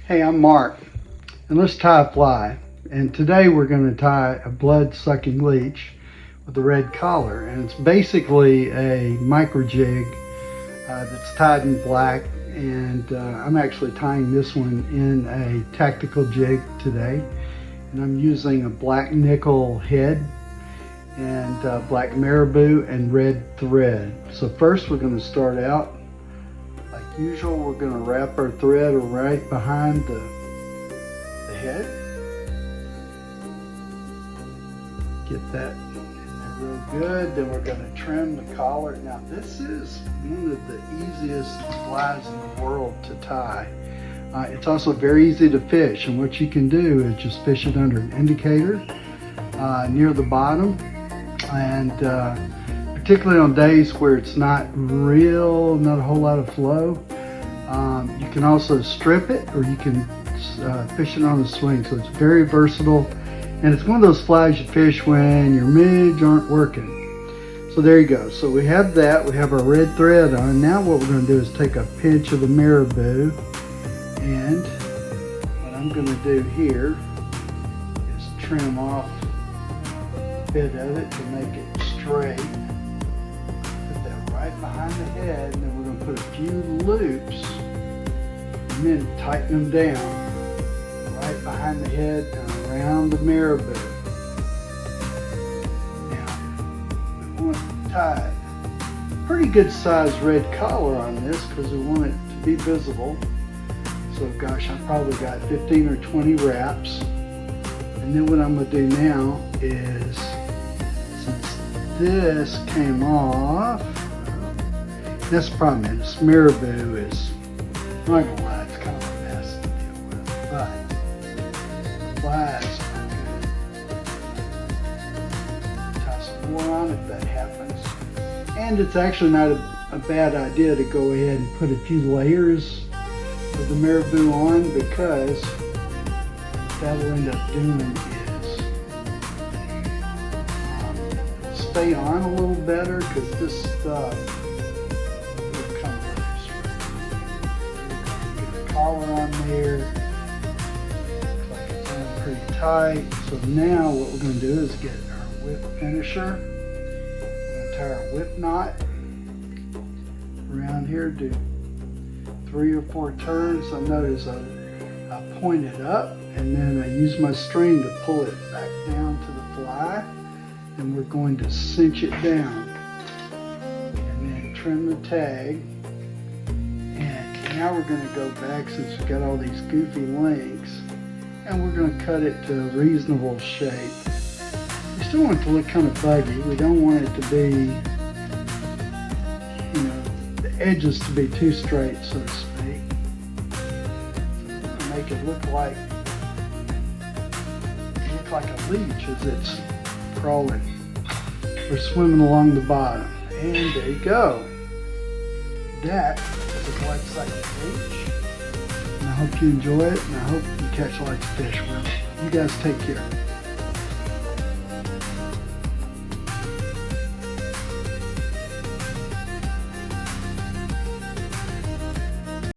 Hey, I'm Mark, and let's tie a fly. And today we're going to tie a blood-sucking leech with a red collar, and it's basically a micro jig that's tied in black. And I'm actually tying this one in a tactical jig today, and I'm using a black nickel head and black marabou and red thread. So first we're going to start out like usual. We're going to wrap our thread right behind the head. Get that in there real good. Then we're going to trim the collar. Now this is one of the easiest flies in the world to tie. It's also very easy to fish, and what you can do is just fish it under an indicator near the bottom, and particularly on days where it's not a whole lot of flow, you can also strip it, or you can fish it on the swing. So it's very versatile, and it's one of those flies you fish when your midge aren't working. So there you go. So we have that. We have our red thread on. Now what we're going to do is take a pinch of the marabou, and what I'm going to do here is trim off a bit of it to make it straight. Put that right behind the head, and then we're going to put a few loops and then tighten them down right behind the head and around the marabou. Now we want to tie a pretty good sized red collar on this because we want it to be visible. So gosh, I've probably got 15 or 20 wraps. And then what I'm going to do now is, since this came off, that's the problem. This marabou is, I'm not going to lie, it's kind of a mess to deal with, but the flies are good. Tie some more on if that happens. And it's actually not a bad idea to go ahead and put a few layers of the marabou on, because what that'll end up doing is stay on a little better, because this stuff will come loose. Get a collar on there. Looks like it's on pretty tight. So now what we're going to do is get our whip finisher. We're going to tie our whip knot around here. Do 3 or 4 turns. I notice I point it up, and then I use my string to pull it back down to the fly, and we're going to cinch it down and then trim the tag. And now we're going to go back, since we've got all these goofy links, and we're going to cut it to a reasonable shape. We still want it to look kind of buggy. We don't want it to be, edges to be too straight, so to speak. Make it look like a leech as it's crawling or swimming along the bottom. And there you go. That is a blood-sucking leech. And I hope you enjoy it, and I hope you catch lots of fish with it. You guys take care.